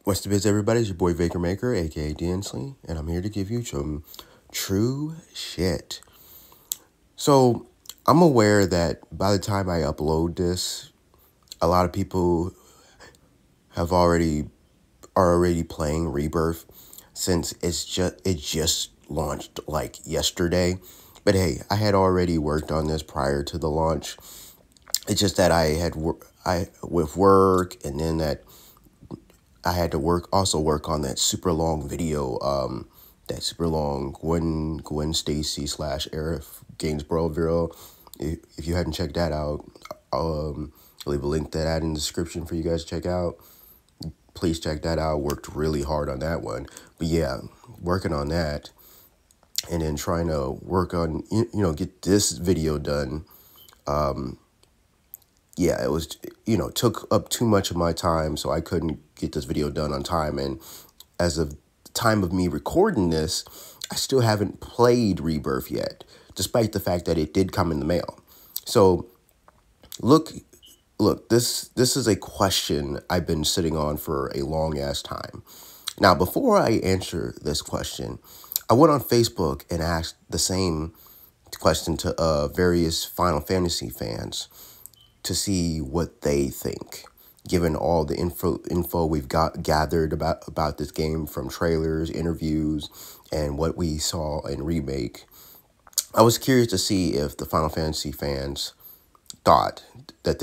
What's the biz, everybody? It's your boy Vaker Maker, aka Densley, and I'm here to give you some true shit. So, I'm aware that by the time I upload this, a lot of people are already playing Rebirth, since it just launched like yesterday. But hey, I had already worked on this prior to the launch. It's just that I had with work, and then that I had to also work on that super long video, that super long Gwen Stacy / Aerith Gainsborough video. If you hadn't checked that out, I'll leave a link to that in the description for you guys to check out. Please check that out. Worked really hard on that one. But yeah, working on that, and then trying to work on, get this video done. Yeah, it was, took up too much of my time, so I couldn't get this video done on time. And as of the time of me recording this, I still haven't played Rebirth yet, despite the fact that it did come in the mail. So, look, this is a question I've been sitting on for a long-ass time. Now, before I answer this question, I went on Facebook and asked the same question to various Final Fantasy fans to see what they think, given all the info we've gathered about this game from trailers, interviews, and what we saw in Remake. I was curious to see if the Final Fantasy fans thought that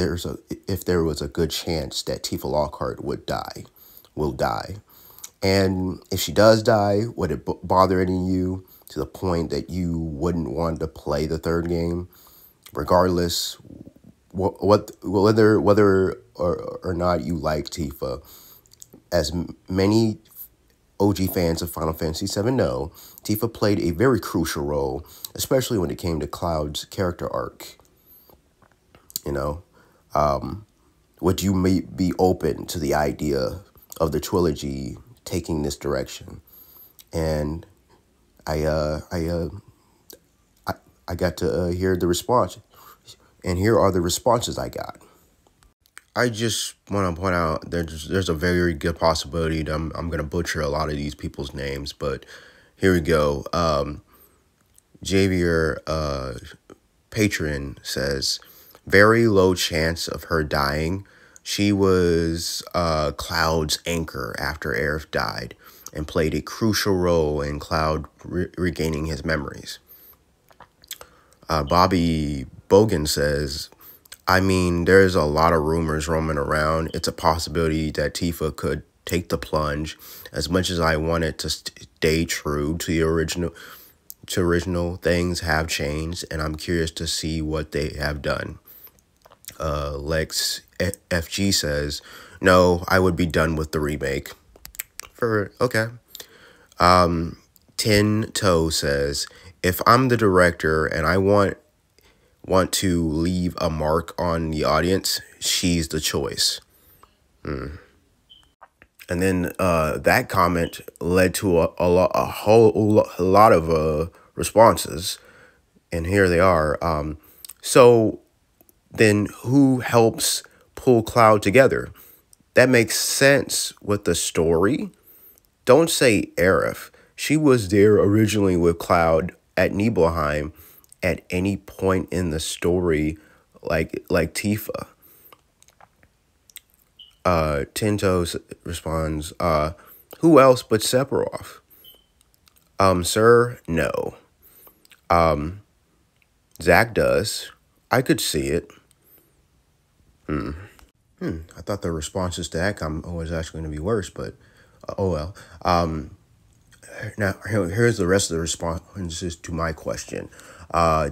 if there was a good chance that Tifa Lockhart will die. And if she does die, would it bother any of you to the point that you wouldn't want to play the third game, regardless whether or not you like Tifa? As many OG fans of Final Fantasy VII know, Tifa played a very crucial role, especially when it came to Cloud's character arc. Would you be open to the idea of the trilogy taking this direction? And I got to hear the response. And here are the responses I got. I just want to point out there's a very good possibility that I'm going to butcher a lot of these people's names, but here we go. Javier Patron says, very low chance of her dying. She was Cloud's anchor after Aerith died and played a crucial role in Cloud regaining his memories. Bobby Bogan says, I mean, there's a lot of rumors roaming around. It's a possibility that Tifa could take the plunge. As much as I wanted to stay true to the original, things have changed, and I'm curious to see what they have done. Lex FG says, no, I would be done with the remake. Okay. Tin Toe says, if I'm the director and I want to leave a mark on the audience, she's the choice. And then that comment led to a whole lot of responses, and here they are. So then who helps pull Cloud together? That makes sense with the story. Don't say Aerith. She was there originally with Cloud at Nibelheim at any point in the story, like Tifa. Tinto responds, who else but Sephiroth? Sir, no. Zach does. I could see it. I thought the responses to that comment was actually going to be worse, but oh well. Now, here's the rest of the responses to my question.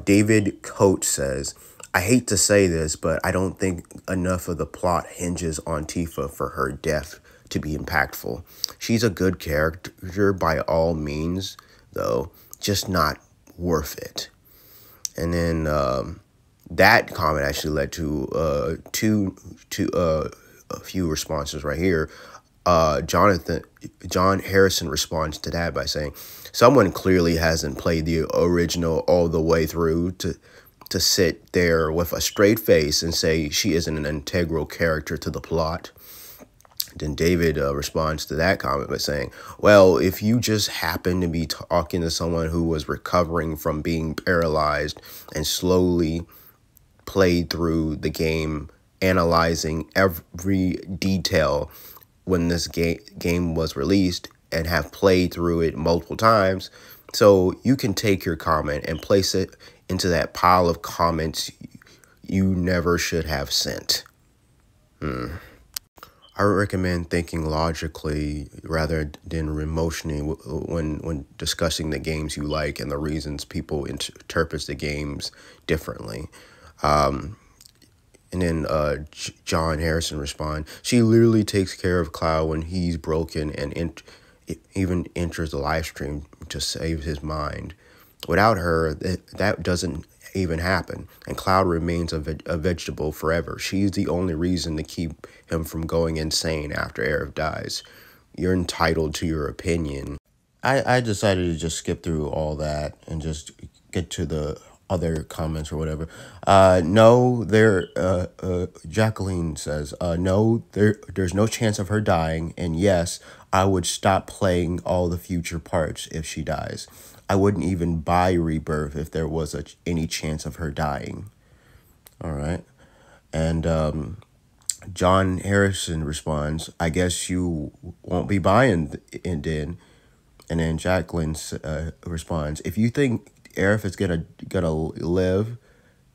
David Coates says, I hate to say this, but I don't think enough of the plot hinges on Tifa for her death to be impactful. She's a good character by all means, though, just not worth it. And then that comment actually led to a few responses right here. John Harrison responds to that by saying, someone clearly hasn't played the original all the way through to sit there with a straight face and say she isn't an integral character to the plot. Then David responds to that comment by saying, well, if you just happen to be talking to someone who was recovering from being paralyzed and slowly played through the game, analyzing every detail when this game was released and have played through it multiple times, so you can take your comment and place it into that pile of comments you never should have sent. I recommend thinking logically rather than emotionally when discussing the games you like and the reasons people interpret the games differently. And then John Harrison respond, she literally takes care of Cloud when he's broken and even enters the live stream to save his mind. Without her, that doesn't even happen, and Cloud remains a vegetable forever. She's the only reason to keep him from going insane after Aerith dies. You're entitled to your opinion. I decided to just skip through all that and just get to the other comments or whatever. Jacqueline says, no, there's no chance of her dying, and yes, I would stop playing all the future parts if she dies. I wouldn't even buy Rebirth if there was any chance of her dying. All right. And John Harrison responds, I guess you won't be buying it then. And then Jacqueline responds, if you think Aerith is gonna live,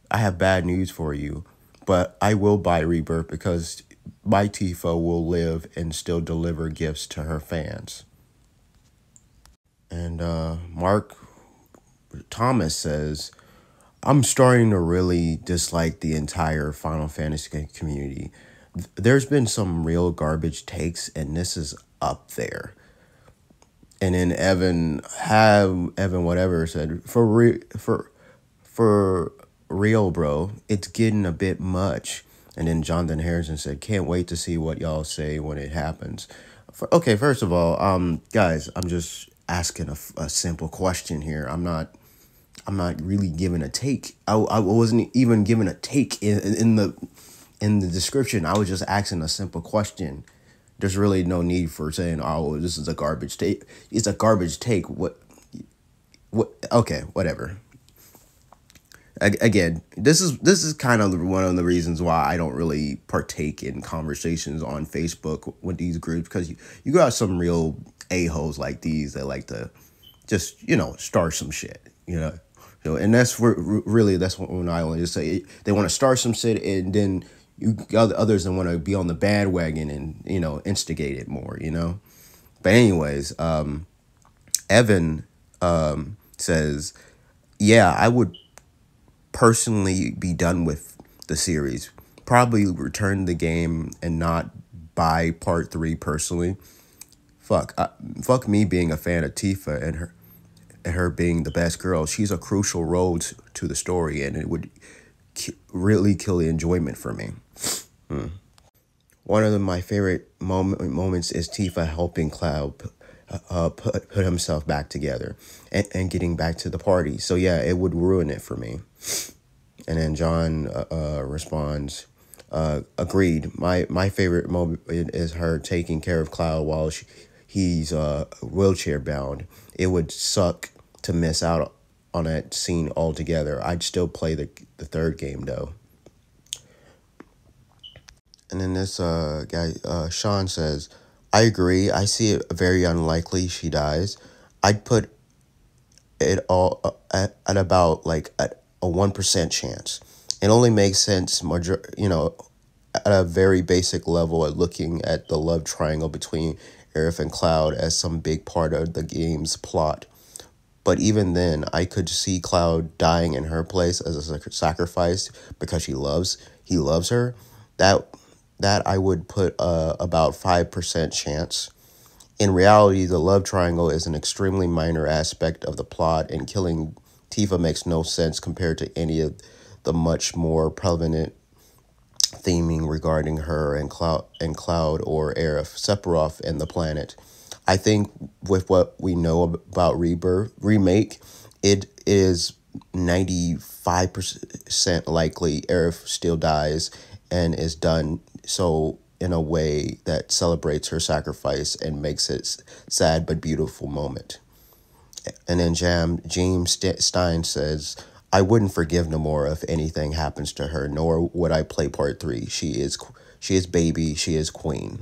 I have bad news for you. But I will buy Rebirth because my Tifa will live and still deliver gifts to her fans. And Mark Thomas says, I'm starting to really dislike the entire Final Fantasy community. There's been some real garbage takes, and this is up there. And then Evan whatever said, for real, bro, it's getting a bit much. And then Jonathan Harrison said, can't wait to see what y'all say when it happens. Okay, first of all, guys, I'm just asking a simple question here. I'm not really giving a take. I wasn't even giving a take in the description. I was just asking a simple question. There's really no need for saying, oh, this is a garbage take. It's a garbage take. What? Okay, whatever. Again, this is kind of one of the reasons why I don't really partake in conversations on Facebook with these groups, because you got some real a-holes like these that like to just, start some shit, and that's where really that's when I want to say they want to start some shit, and then you got others that want to be on the bandwagon and instigate it more, But anyways, Evan says, yeah, I would personally be done with the series. Probably return the game and not buy part 3 personally. Fuck me being a fan of Tifa and her being the best girl. She's a crucial role to the story, and it would really kill the enjoyment for me. One of my favorite moments is Tifa helping Cloud put himself back together and getting back to the party. So yeah, it would ruin it for me. And then John responds, agreed. My favorite moment is her taking care of Cloud while he's wheelchair bound. It would suck to miss out on that scene altogether. I'd still play the third game though. And then this guy, Sean says, I agree. I see it very unlikely she dies. I'd put it all at about like a 1% chance. It only makes sense, at a very basic level at looking at the love triangle between Aerith and Cloud as some big part of the game's plot. But even then, I could see Cloud dying in her place as a sacrifice because he loves her. That I would put about 5% chance. In reality, the love triangle is an extremely minor aspect of the plot, and killing Tifa makes no sense compared to any of the much more prevalent theming regarding her and Cloud or Aerith, Sephiroth, and the planet. I think with what we know about Rebirth remake, it is 95% likely Aerith still dies and is done. So in a way that celebrates her sacrifice and makes it sad but beautiful moment. And then James Stein says, I wouldn't forgive Nomura if anything happens to her, nor would I play part 3. She is baby, she is queen.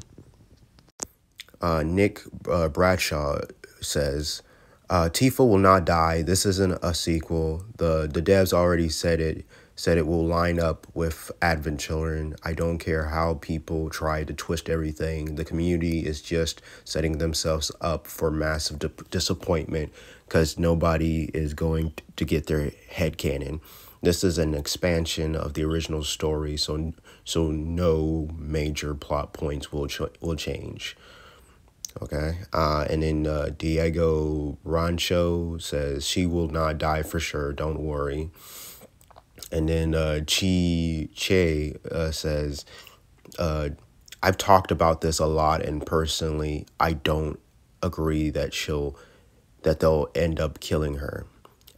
Nick Bradshaw says, Tifa will not die. This isn't a sequel. The devs already said it will line up with Advent Children. I don't care how people try to twist everything. The community is just setting themselves up for massive disappointment because nobody is going to get their headcanon. This is an expansion of the original story, so no major plot points will change. Okay, and then Diego Rancho says, she will not die for sure, don't worry. And then Che says, I've talked about this a lot, and personally, I don't agree that they'll end up killing her.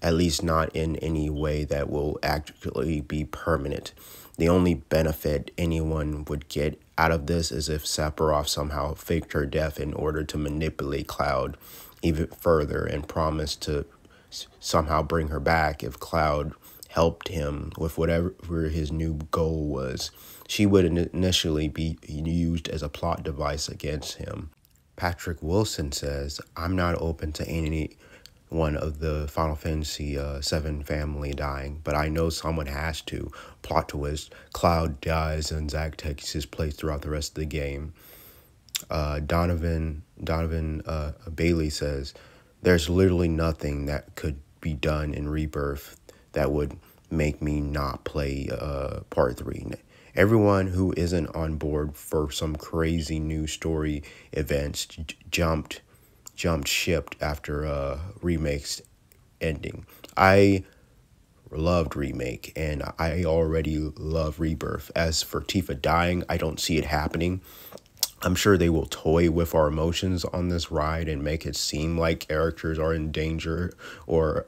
At least not in any way that will actually be permanent. The only benefit anyone would get out of this is if Sephiroth somehow faked her death in order to manipulate Cloud even further and promised to somehow bring her back. If Cloud helped him with whatever his new goal was, she would initially be used as a plot device against him. Patrick Wilson says, I'm not open to any one of the Final Fantasy VII family dying, but I know someone has to. Plot twist, Cloud dies and Zack takes his place throughout the rest of the game. Donovan Bailey says, there's literally nothing that could be done in Rebirth that would make me not play part 3. Everyone who isn't on board for some crazy new story events jumped ship after Remake's ending. I loved Remake, and I already love Rebirth. As for Tifa dying, I don't see it happening. I'm sure they will toy with our emotions on this ride and make it seem like characters are in danger or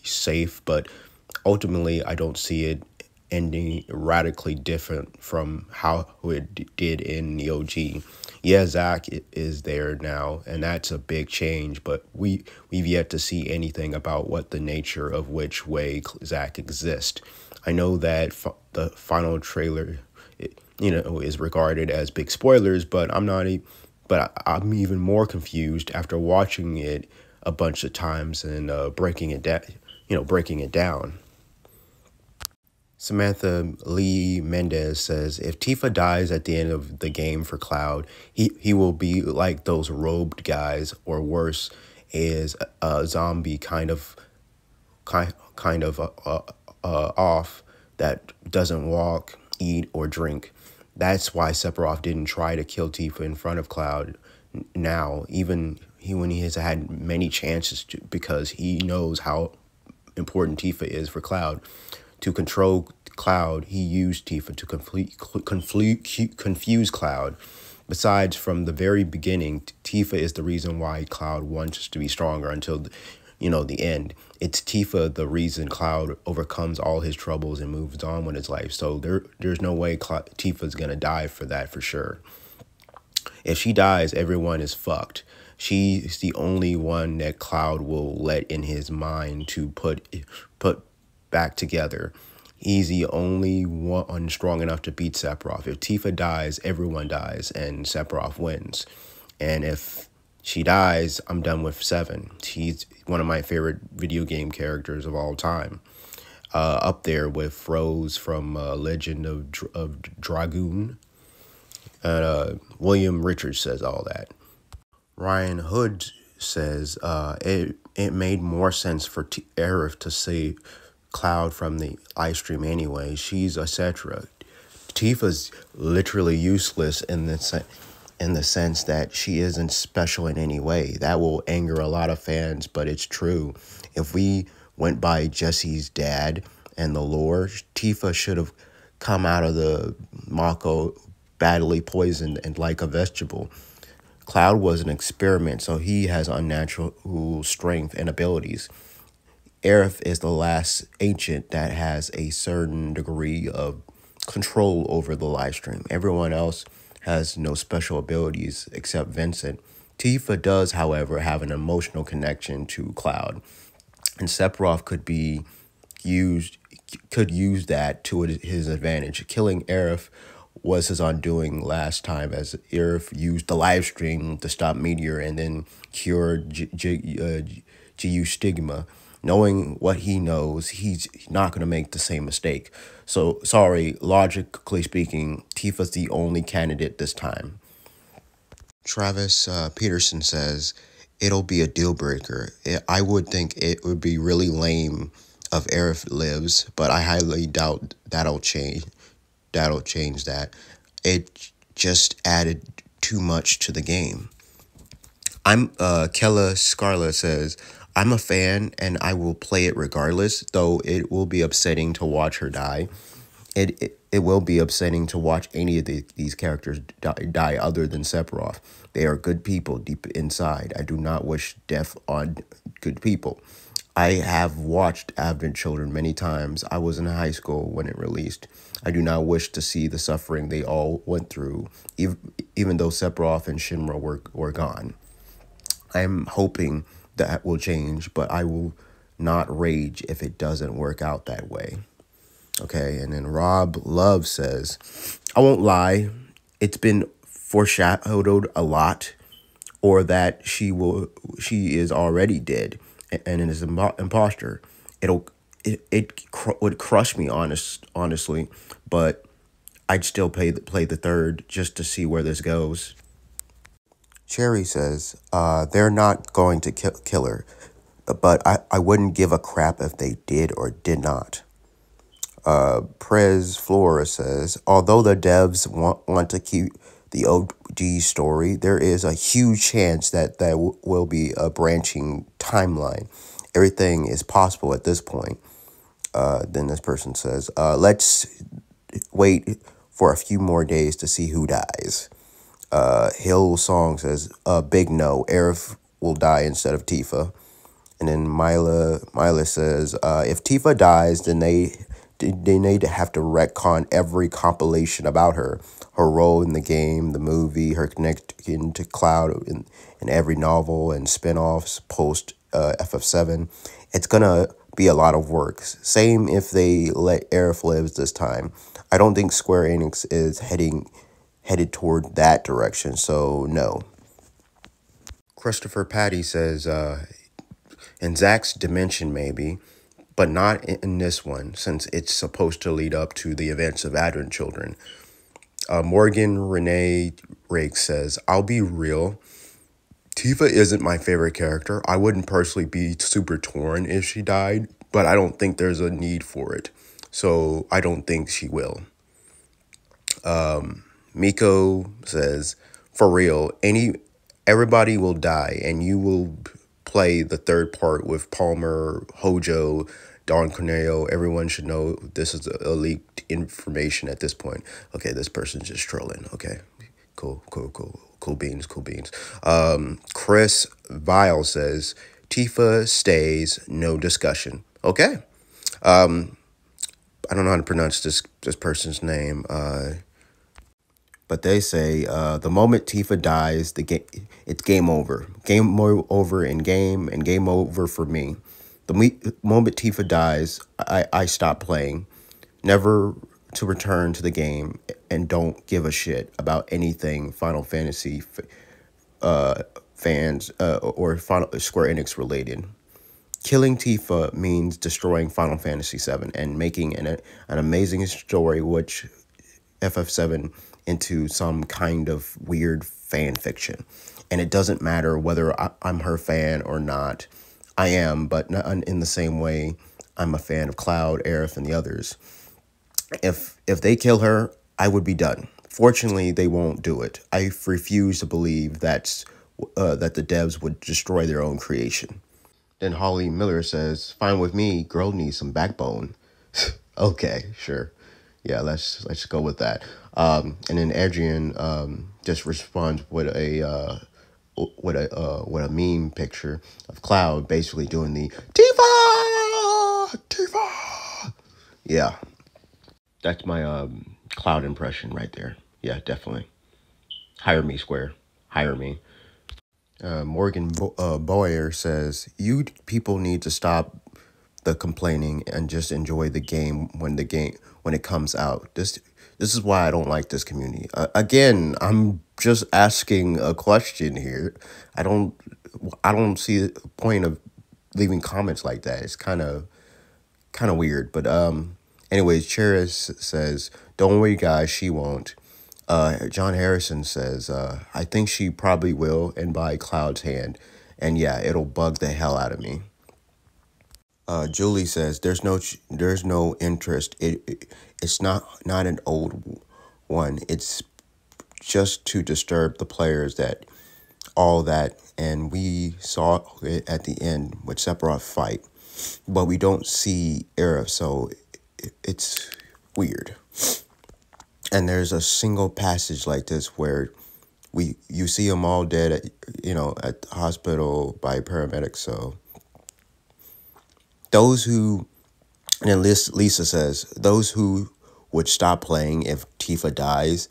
safe, but ultimately I don't see it ending radically different from how it did in the OG. Yeah, Zack is there now, and that's a big change, but we've yet to see anything about what the nature of which way Zack exists. I know that the final trailer, is regarded as big spoilers, but I'm even more confused after watching it a bunch of times and breaking it down. Samantha Lee Mendez says, if Tifa dies at the end of the game for Cloud, he will be like those robed guys, or worse, is a zombie kind of off that doesn't walk, eat, or drink. That's why Sephiroth didn't try to kill Tifa in front of Cloud now, even when he has had many chances to, because he knows how important Tifa is for Cloud. To control Cloud, he used Tifa to confuse Cloud. Besides, from the very beginning, Tifa is the reason why Cloud wants to be stronger until, the end. It's Tifa the reason Cloud overcomes all his troubles and moves on with his life. So there's no way Tifa's going to die for that for sure. If she dies, everyone is fucked. She's the only one that Cloud will let in his mind to put back together. He's the only one strong enough to beat Sephiroth. If Tifa dies, everyone dies, and Sephiroth wins. And if she dies, I'm done with VII. She's one of my favorite video game characters of all time. Up there with Rose from Legend of Dragoon. William Richards says all that. Ryan Hood says it made more sense for Aerith to save Cloud from the live stream anyway. She's etc. Tifa's literally useless in the sense that she isn't special in any way. That will anger a lot of fans, but it's true. If we went by Jesse's dad and the lore, Tifa should have come out of the Mako badly poisoned and like a vegetable. Cloud was an experiment, so he has unnatural strength and abilities. Aerith is the last ancient that has a certain degree of control over the live stream. Everyone else has no special abilities except Vincent. Tifa does, however, have an emotional connection to Cloud, and Sephiroth could use that to his advantage. Killing Aerith was his undoing last time, as Aerith used the live stream to stop Meteor and then cure GU Stigma. Knowing what he knows, he's not going to make the same mistake. So, sorry, logically speaking, Tifa's the only candidate this time. Travis Peterson says, it'll be a deal breaker. I would think it would be really lame if Aerith lives, but I highly doubt that'll change that. It just added too much to the game. Kella Scarla says, I'm a fan and I will play it regardless, though it will be upsetting to watch her die. It will be upsetting to watch any of these characters die other than Sephiroth. They are good people deep inside. I do not wish death on good people. I have watched Advent Children many times. I was in high school when it released. I do not wish to see the suffering they all went through, even though Sephiroth and Shinra were gone. I'm hoping that will change, but I will not rage if it doesn't work out that way. Okay, and then Rob Love says, I won't lie, it's been foreshadowed a lot, or that she is already dead and is an imposter. It would crush me honestly, but I'd still play the third just to see where this goes. Cherry says, they're not going to kill her, but I wouldn't give a crap if they did or did not. Prez Flora says, although the devs want to keep the OG story, there is a huge chance that there will be a branching timeline. Everything is possible at this point. Then this person says, let's wait for a few more days to see who dies. Hill Song says, big no, Aerith will die instead of Tifa. And then Mila says, if Tifa dies, then they need to have to retcon every compilation about her role in the game, the movie, her connection to Cloud in every novel and spin-offs post FF7. It's gonna be a lot of work. Same if they let Aerith live this time. I don't think Square Enix is headed toward that direction, so no. Christopher Patty says, in Zack's dimension maybe, but not in this one, since it's supposed to lead up to the events of Advent Children. Morgan Renee Rake says, I'll be real, Tifa isn't my favorite character. I wouldn't personally be super torn if she died, but I don't think there's a need for it. So I don't think she will. Miko says, for real, everybody will die, and you will play the third part with Palmer, Hojo, Don Corneo. Everyone should know this is a leaked information at this point. Okay, this person's just trolling. Okay, cool beans. Chris Vile says, Tifa stays, no discussion. Okay. I don't know how to pronounce this person's name. But they say the moment Tifa dies, it's game over. Game over in game and game over for me. The moment Tifa dies, I stop playing. Never to return to the game, and don't give a shit about anything Final Fantasy fans or Square Enix related. Killing Tifa means destroying Final Fantasy VII and making an amazing story, which FF7 into some kind of weird fan fiction. And it doesn't matter whether I'm her fan or not. I am, but not in the same way I'm a fan of Cloud, Aerith, and the others. If they kill her, I would be done. Fortunately, they won't do it. I refuse to believe that the devs would destroy their own creation. Then Holly Miller says, fine with me, girl needs some backbone. Okay, sure. Yeah, let's go with that. And then Adrian just responds with a meme picture of Cloud basically doing the Tifa. Yeah, that's my Cloud impression right there. Yeah, definitely. Hire me, Square. Hire me. Morgan Boyer says, you people need to stop the complaining and just enjoy the game when it comes out. This is why I don't like this community. Again, I'm just asking a question here. I don't see the point of leaving comments like that. It's kind of weird. But anyways, Cheris says, don't worry guys, she won't. John Harrison says, I think she probably will and by Cloud's hand. And yeah, it'll bug the hell out of me. Julie says, there's no interest. It's not an old one. It's just to disturb the players all that. And we saw it at the end with Sephiroth fight, but we don't see Aerith, so it's weird. And there's a single passage like this where you see them all dead at the hospital by paramedics. So those who, and then Lisa says, those who would stop playing if Tifa dies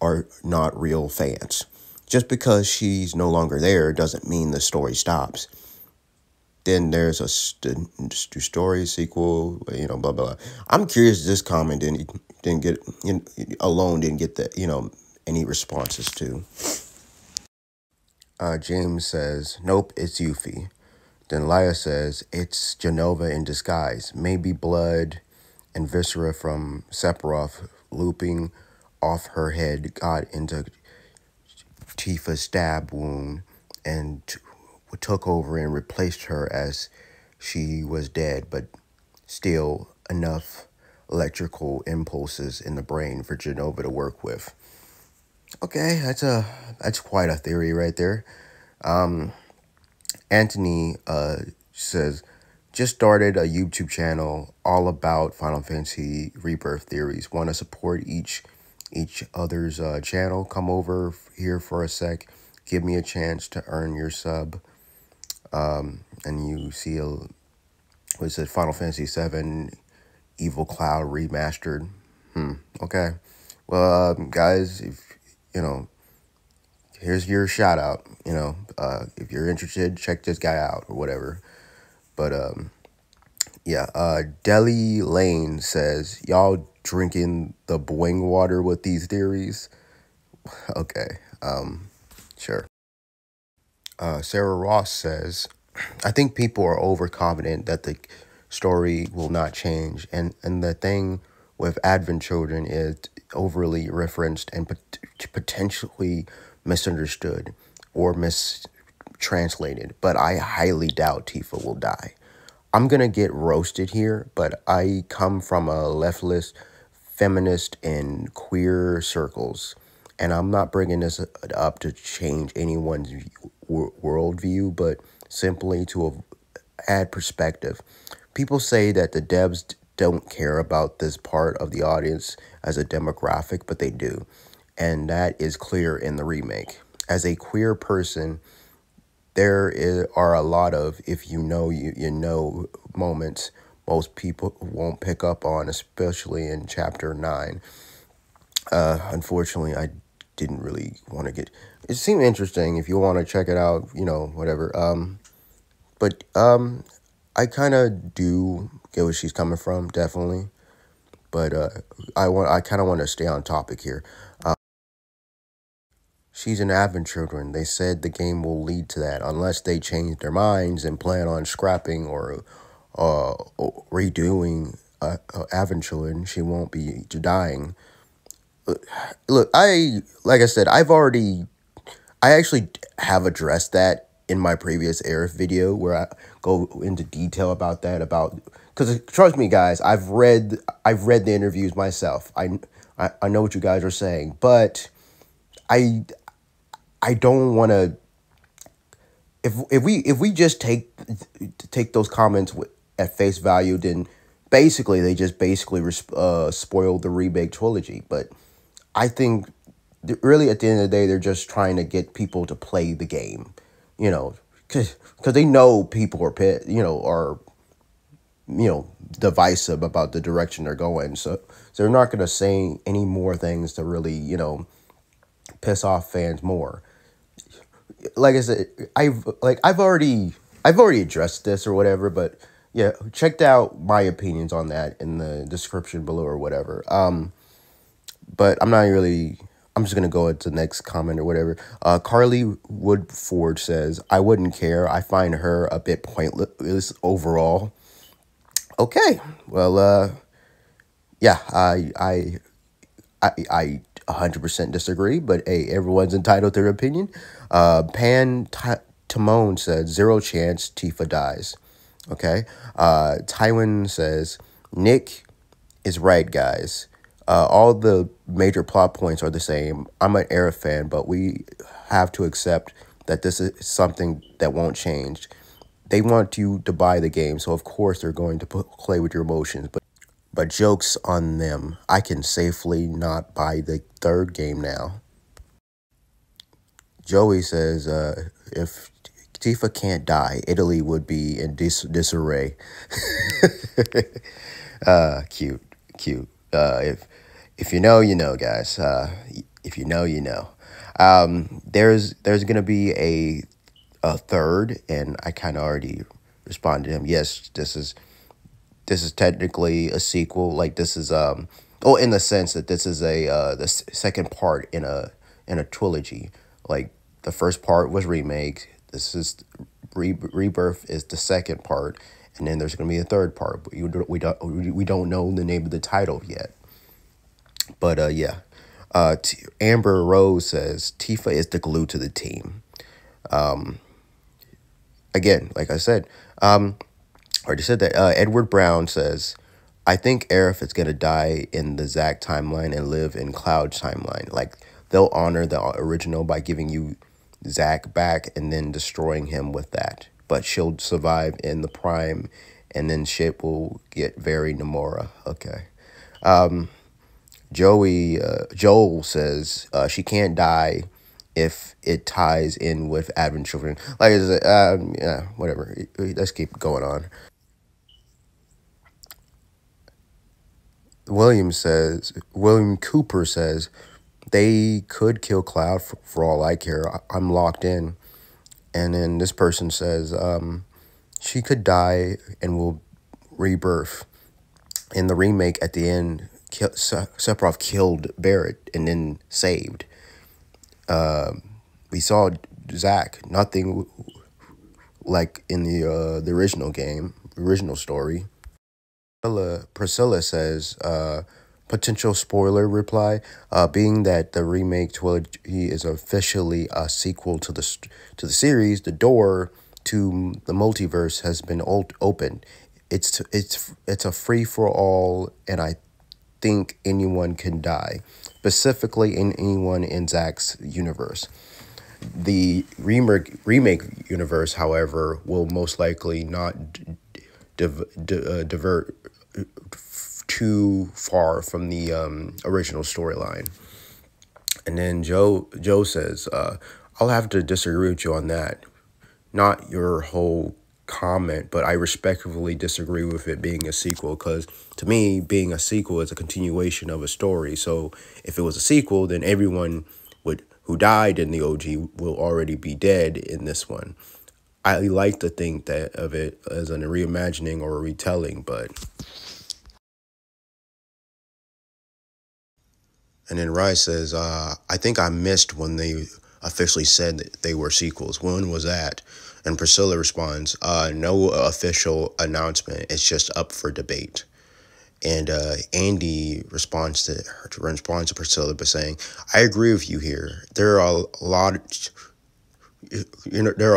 are not real fans. Just because she's no longer there doesn't mean the story stops. Then there's a story sequel, blah, blah, blah. I'm curious this comment didn't get the, any responses to. James says, nope, it's Yuffie. Then Laya says, it's Genova in disguise. Maybe blood and viscera from Sephiroth looping off her head got into Tifa's stab wound and took over and replaced her as she was dead, but still enough electrical impulses in the brain for Genova to work with. Okay, that's quite a theory right there. Anthony says, just started a YouTube channel all about Final Fantasy Rebirth theories. Want to support each other's channel? Come over here for a sec. Give me a chance to earn your sub. And you see was it Final Fantasy VII Evil Cloud remastered? Okay. Well, guys, if here's your shout out. If you're interested, check this guy out or whatever. But yeah. Deli Lane says, y'all drinking the boing water with these theories? Okay. Sure. Sarah Ross says, I think people are overconfident that the story will not change. And the thing with Advent Children is overly referenced and potentially misunderstood or mistranslated. But I highly doubt Tifa will die. I'm going to get roasted here, but I come from a leftist, feminist, and queer circles. And I'm not bringing this up to change anyone's worldview, but simply to add perspective. People say that the devs don't care about this part of the audience as a demographic, but they do. And that is clear in the remake. As a queer person, there are a lot of, if you know moments most people won't pick up on, especially in Chapter 9. Unfortunately, I didn't really want to get... It seemed interesting. If you want to check it out, whatever. But I kind of do get where she's coming from, definitely. But I kind of want to stay on topic here. She's an Advent Children. They said the game will lead to that unless they change their minds and plan on scrapping or redoing Advent Children. She won't be dying. Look, like I said, I actually have addressed that in my previous Aerith video where I go into detail about that, because trust me, guys, I've read the interviews myself. I know what you guys are saying, but I don't want to. If we just take those comments at face value, then basically they just spoiled the remake trilogy. But I think really at the end of the day, they're just trying to get people to play the game, because they know people are divisive about the direction they're going. So they're not going to say any more things to really, piss off fans more. Like I said, I've already addressed this or whatever, but yeah, checked out my opinions on that in the description below or whatever. But I'm just gonna go into the next comment or whatever. Carly Woodford says, I wouldn't care. I find her a bit pointless overall. Okay, well, yeah, I 100% disagree, but hey, everyone's entitled to their opinion. Timon said, 0 chance Tifa dies. Okay. Tywin says, Nick is right, guys. All the major plot points are the same. I'm an Aerith fan, but we have to accept that this is something that won't change. They want you to buy the game, so of course they're going to play with your emotions. But joke's on them. I can safely not buy the 3rd game now. Joey says, if Tifa can't die, Italy would be in disarray. Cute. If you know, you know, guys. If you know, you know. There's gonna be a 3rd, and I kind of already responded to him. Yes, this is technically a sequel. Like, this is in the sense that this is the second part in a trilogy. Like, the first part was remake. This is Rebirth is the second part, and then there's gonna be a 3rd part. But we don't know the name of the title yet. But yeah, Amber Rose says Tifa is the glue to the team. Again, like I said, already said that. Edward Brown says, I think Aerith is going to die in the Zack timeline and live in Cloud's timeline. Like, they'll honor the original by giving you Zack back and then destroying him with that. But she'll survive in the Prime, and then shit will get very NOMURA. Okay. Joel says she can't die if it ties in with Advent Children. Like I said, yeah, whatever. Let's keep going on. William Cooper says, they could kill Cloud for all I care. I'm locked in. And then this person says, she could die and will rebirth. In the remake at the end, Sephiroth killed Barrett and then saved. We saw Zack, nothing like in the original game, original story. Priscilla says, potential spoiler reply, being that the remake trilogy is officially a sequel to the series, the door to the multiverse has been opened. It's a free for all, and I think anyone can die, specifically anyone in Zack's universe. The remake universe, however, will most likely not divert too far from the original storyline. And then Joe says, I'll have to disagree with you on that. Not your whole comment, but I respectfully disagree with it being a sequel, because to me, being a sequel is a continuation of a story. So if it was a sequel, then everyone who died in the OG will already be dead in this one. I like to think that of it as a reimagining or a retelling, but... And then Rai says, I think I missed when they officially said that they were sequels. When was that? And Priscilla responds, no official announcement. It's just up for debate. And Andy responds to Priscilla by saying, I agree with you here. There are a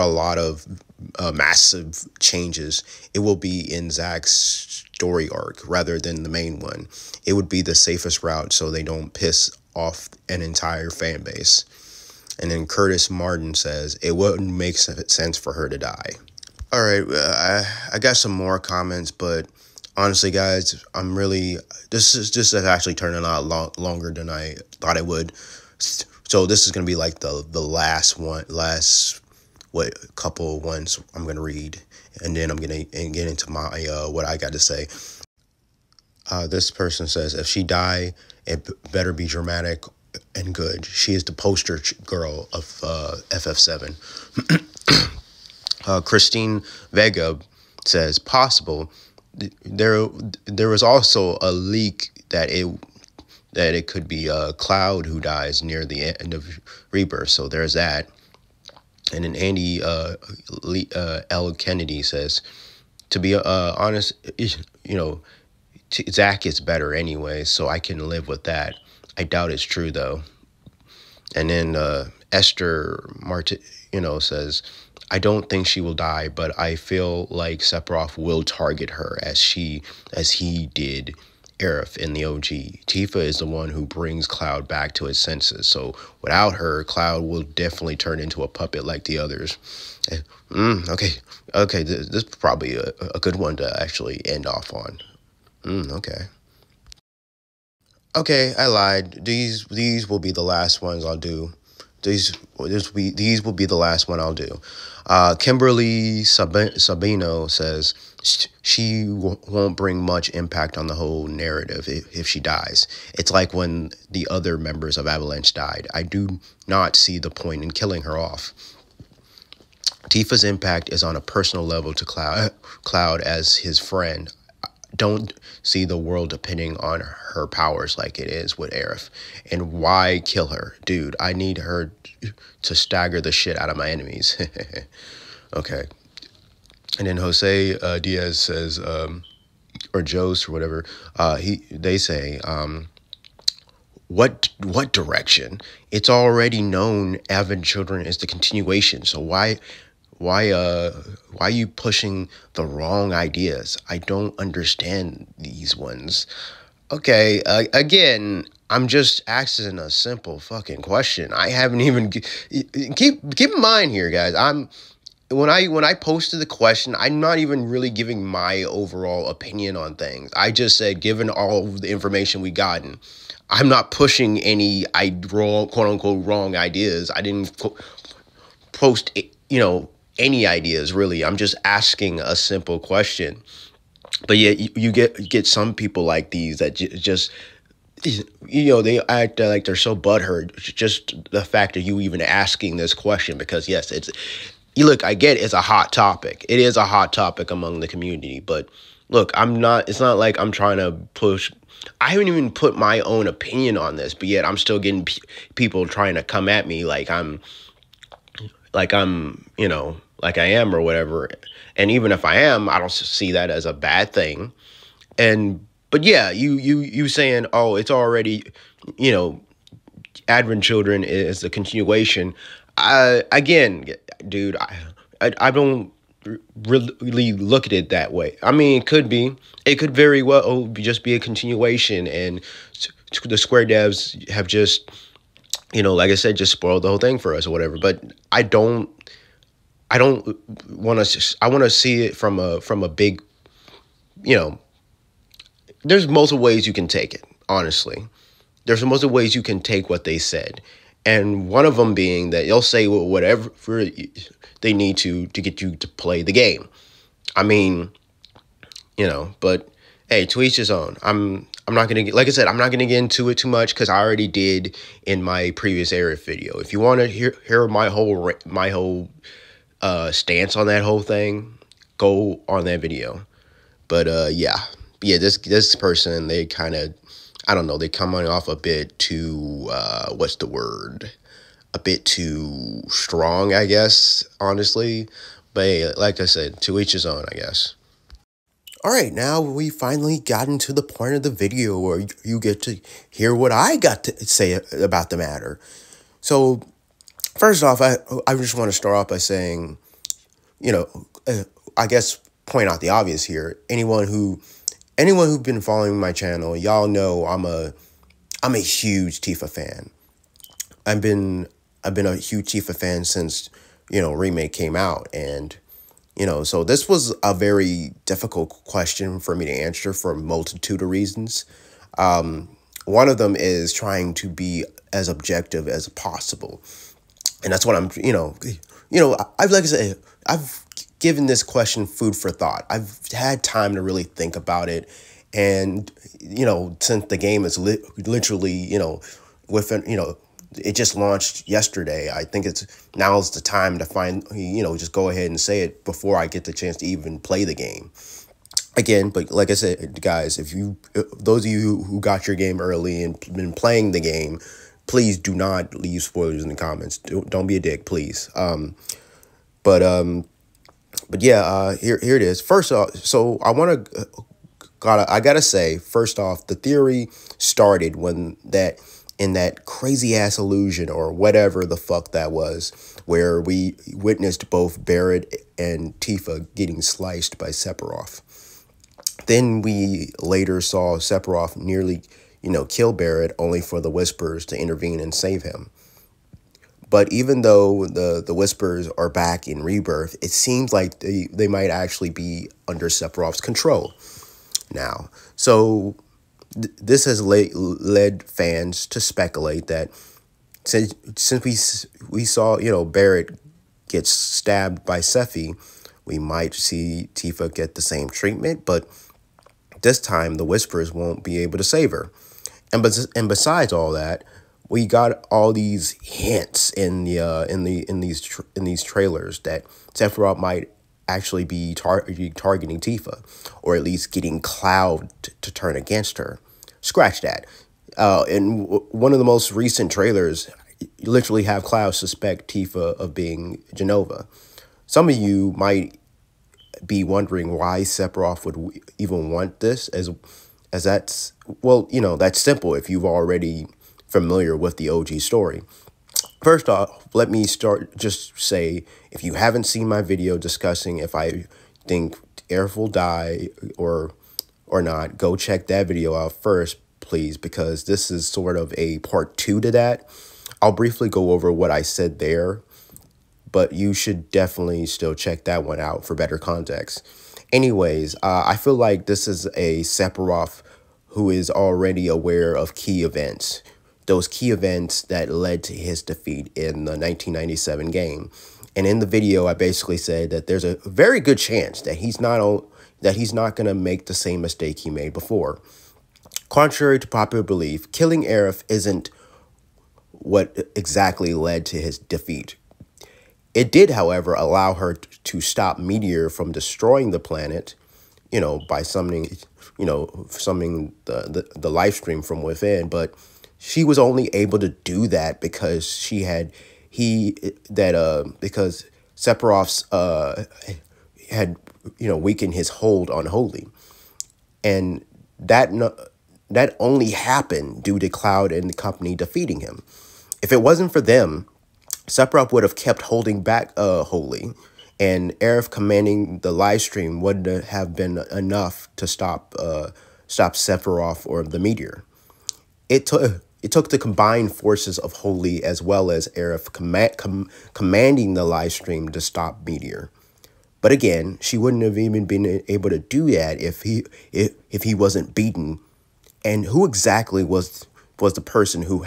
lot of massive changes. It will be in Zack's story arc rather than the main one. It would be the safest route so they don't piss off an entire fan base. And then Curtis Martin says, it wouldn't make sense for her to die. All right, I got some more comments, but honestly, guys, this is actually turning out longer than I thought it would. So this is going to be like the last couple ones I'm going to read. And then I'm going to get into my what I got to say. This person says, if she die, it better be dramatic and good. She is the poster girl of FF7. Christine Vega says possible. There was also a leak that it could be Cloud who dies near the end of Rebirth. So there's that. And then Andy L. Kennedy says, to be honest, Zach is better anyway, so I can live with that. I doubt it's true though. And then Esther says, I don't think she will die, but I feel like Sephiroth will target her as he did Aerith in the OG. Tifa is the one who brings Cloud back to his senses. So without her, Cloud will definitely turn into a puppet like the others. Okay. This is probably a good one to actually end off on. Okay, I lied. These will be the last ones I'll do. These will be the last one I'll do. Kimberly Sabino says she won't bring much impact on the whole narrative if she dies. It's like when the other members of Avalanche died. I do not see the point in killing her off. Tifa's impact is on a personal level to Cloud as his friend. Don't see the world depending on her powers like it is with Aerith. And why kill her? Dude, I need her to stagger the shit out of my enemies. Okay. And then Jose Diaz says, or Jose or whatever, they say, what direction? It's already known Advent Children is the continuation, so why are you pushing the wrong ideas? I don't understand these ones. Okay, again, I'm just asking a simple fucking question. I haven't even keep in mind here, guys. When I posted the question, I'm not even really giving my overall opinion on things. I just said, given all of the information we gotten, I'm not pushing any quote unquote wrong ideas. I didn't post any ideas, really. I'm just asking a simple question. But yeah, you get some people like these that just, they act like they're so butthurt. Just the fact of you even asking this question, because yes, look, I get it's a hot topic. It is a hot topic among the community. But look, it's not like I'm trying to push. I haven't even put my own opinion on this, but yet I'm still getting people trying to come at me like I'm, like I am or whatever. And even if I am, I don't see that as a bad thing. But yeah, you saying, oh, it's already, Advent Children is the continuation. Again, dude, I don't really look at it that way. I mean, it could be. It could very well just be a continuation, and the Square devs have just, like I said, just spoiled the whole thing for us or whatever. But I don't want to. I want to see it from a big, There's multiple ways you can take it. Honestly, there's multiple ways you can take what they said, and one of them being that they'll say whatever they need to get you to play the game. I mean, but hey, to each his own. I'm not gonna like I said, I'm not gonna get into it too much because I already did in my previous Aerith video. If you want to hear my whole stance on that whole thing, go on that video. But yeah, this person, they kind of, I don't know, they coming off a bit too what's the word? A bit too strong, I guess, honestly. But hey, like I said, to each his own, I guess. All right, now we finally gotten to the point of the video where you get to hear what I got to say about the matter. So first off, I just want to start off by saying, I guess point out the obvious here. Anyone who's been following my channel, y'all know I'm a huge Tifa fan. I've been a huge Tifa fan since, Remake came out, and so this was a very difficult question for me to answer for a multitude of reasons. One of them is trying to be as objective as possible. And that's what I'm, like I said, I've given this question food for thought. I've had time to really think about it. And, since the game is literally, within, it just launched yesterday. I think now's the time to just go ahead and say it before I get the chance to even play the game. Again, but like I said, guys, if those of you who got your game early and been playing the game, please do not leave spoilers in the comments. Don't be a dick, please. But yeah, here it is. First off, so I gotta say, first off, the theory started in that crazy ass illusion or whatever the fuck that was, where we witnessed both Barrett and Tifa getting sliced by Sephiroth. Then we later saw Sephiroth nearly, kill Barrett, only for the Whispers to intervene and save him. But even though the Whispers are back in Rebirth, it seems like they might actually be under Sephiroth's control now. So this has led fans to speculate that since we saw, Barrett gets stabbed by Sephi, we might see Tifa get the same treatment, but this time the Whispers won't be able to save her. And besides all that, we got all these hints in these trailers that Sephiroth might actually be targeting Tifa, or at least getting Cloud to turn against her. Scratch that. In one of the most recent trailers, you literally have Cloud suspect Tifa of being Jenova. Some of you might be wondering why Sephiroth would even want this, as that's, well, that's simple if you've already familiar with the OG story. First off, let me just say, if you haven't seen my video discussing if I think Aerith will die or not, go check that video out first, please, because this is sort of a part 2 to that. I'll briefly go over what I said there, but you should definitely still check that one out for better context. Anyways, I feel like this is a Sephiroth who is already aware of key events. Those key events that led to his defeat in the 1997 game. And in the video, I basically said that there's a very good chance that he's not going to make the same mistake he made before. Contrary to popular belief, killing Aerith isn't what exactly led to his defeat. It did, however, allow her to stop Meteor from destroying the planet, by summoning the life stream from within, but she was only able to do that because because Sephiroth's had weakened his hold on Holy, and that only happened due to Cloud and the company defeating him. If it wasn't for them, Sephiroth would have kept holding back Holy, and Aerith commanding the live stream wouldn't have been enough to stop Sephiroth or the Meteor. It took the combined forces of Holy as well as Aerith commanding the live stream to stop Meteor. But again, she wouldn't have even been able to do that if he wasn't beaten. And who exactly was the person who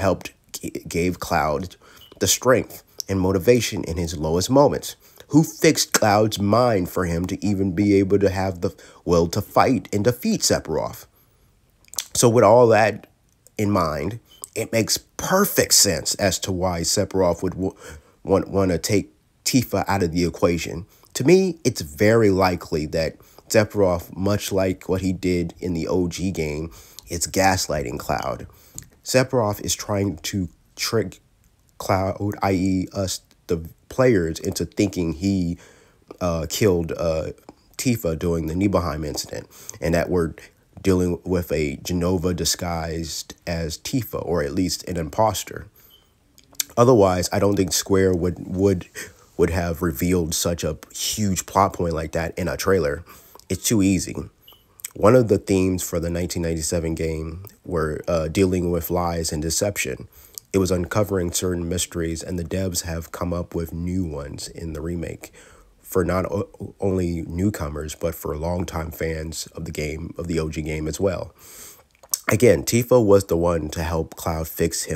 gave Cloud the strength and motivation in his lowest moments? Who fixed Cloud's mind for him to even be able to have the will to fight and defeat Sephiroth? So with all that in mind, it makes perfect sense as to why Sephiroth would want to take Tifa out of the equation. To me, it's very likely that Sephiroth, much like what he did in the OG game, is gaslighting Cloud. Sephiroth is trying to trick Cloud, i.e. us, the players, into thinking he killed Tifa during the Nibelheim incident, and that we're dealing with a Jenova disguised as Tifa, or at least an imposter. Otherwise, I don't think Square would have revealed such a huge plot point like that in a trailer. It's too easy. One of the themes for the 1997 game were dealing with lies and deception. It was uncovering certain mysteries, and the devs have come up with new ones in the remake for not only newcomers, but for longtime fans of the game, of the OG game as well. Again, Tifa was the one to help Cloud fix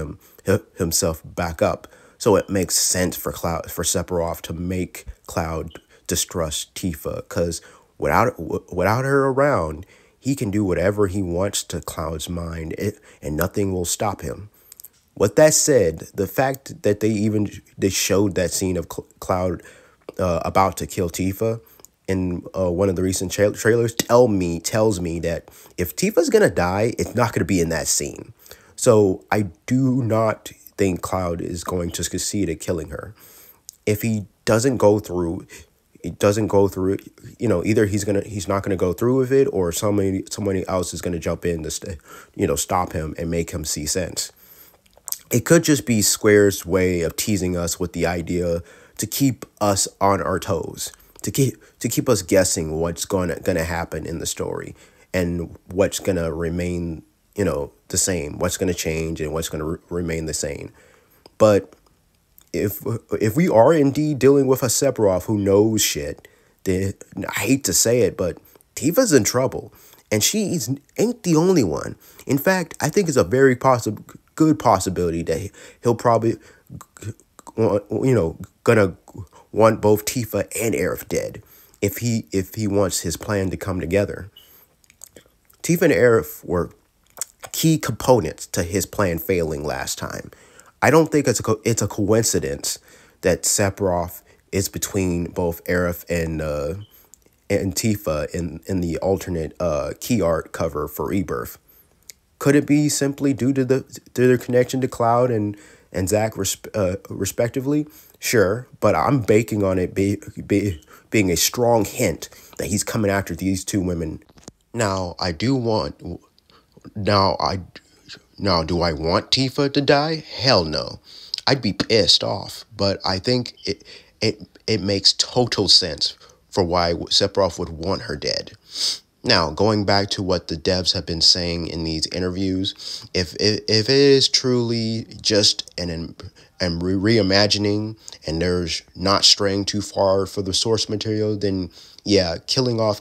himself back up, so it makes sense for Sephiroth to make Cloud distrust Tifa, because without her around, he can do whatever he wants to Cloud's mind, and nothing will stop him. With that said, the fact that they showed that scene of Cloud about to kill Tifa in one of the recent trailers tells me that if Tifa's gonna die, it's not gonna be in that scene. So I do not think Cloud is going to succeed at killing her. If he doesn't go through, you know, either he's not gonna go through with it, or somebody else is gonna jump in to stop him and make him see sense. It could just be Square's way of teasing us with the idea to keep us on our toes, to keep us guessing what's gonna happen in the story and what's gonna remain, you know, the same, what's gonna change and what's gonna remain the same. But if we are indeed dealing with a Sephiroth who knows shit, then I hate to say it, but Tifa's in trouble, and she ain't the only one. In fact, I think it's a very good possibility that he'll probably, you know, gonna want both Tifa and Aerith dead if he wants his plan to come together. Tifa and Aerith were key components to his plan failing last time. I don't think it's a coincidence that Sephiroth is between both Aerith and Tifa in the alternate key art cover for Rebirth. Could it be simply due to their connection to Cloud and Zack respectively? Sure, but I'm banking on it being a strong hint that he's coming after these two women. Now do I want Tifa to die? Hell no. I'd be pissed off, but I think it makes total sense for why Sephiroth would want her dead. Now, going back to what the devs have been saying in these interviews, if it is truly just an reimagining and there's not straying too far for the source material, then yeah, killing off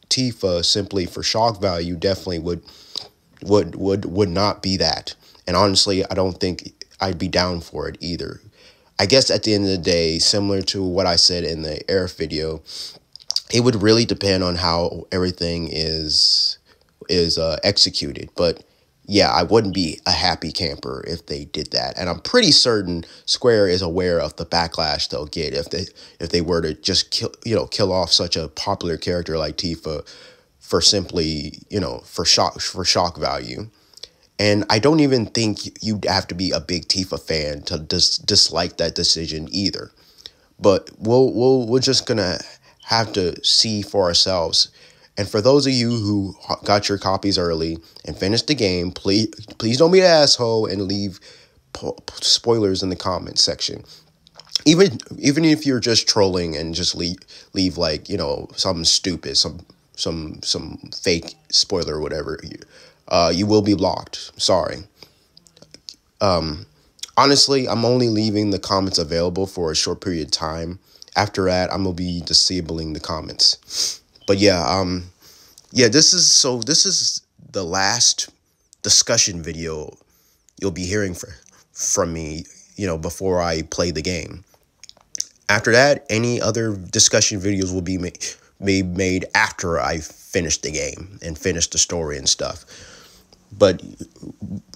Tifa simply for shock value definitely would not be that. And honestly, I don't think I'd be down for it either. I guess at the end of the day, similar to what I said in the Aerith video, it would really depend on how everything is executed. But yeah, I wouldn't be a happy camper if they did that. And I'm pretty certain Square is aware of the backlash they'll get if they were to just kill off such a popular character like Tifa for simply, for shock value. And I don't even think you'd have to be a big Tifa fan to dislike that decision either. But we're just gonna have to see for ourselves. And for those of you who got your copies early and finished the game, please don't be an asshole and leave spoilers in the comments section. Even if you're just trolling and just leave like, something stupid, some fake spoiler or whatever, you will be blocked. Sorry. Honestly, I'm only leaving the comments available for a short period of time. After that, I'm gonna be disabling the comments. But yeah, this is the last discussion video you'll be hearing from me, before I play the game. After that, any other discussion videos will be made after I finish the game and finish the story and stuff. But,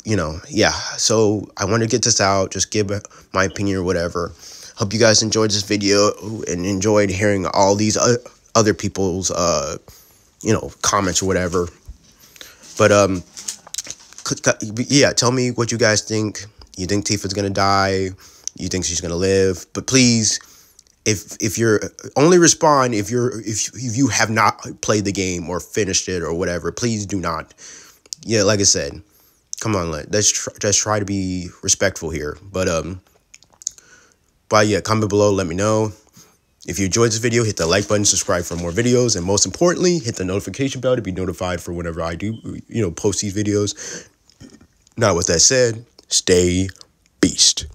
yeah, so I want to get this out, just give my opinion or whatever. Hope you guys enjoyed this video and enjoyed hearing all these other people's, comments or whatever. But, yeah, tell me what you guys think. You think Tifa's going to die? You think she's going to live? But please, if you're only respond if you have not played the game or finished it or whatever, please do not. Yeah, like I said, come on, let's try to be respectful here. But yeah, comment below, let me know. If you enjoyed this video, hit the like button, subscribe for more videos, and most importantly, hit the notification bell to be notified for whenever I do, post these videos. Now, with that said, stay beast.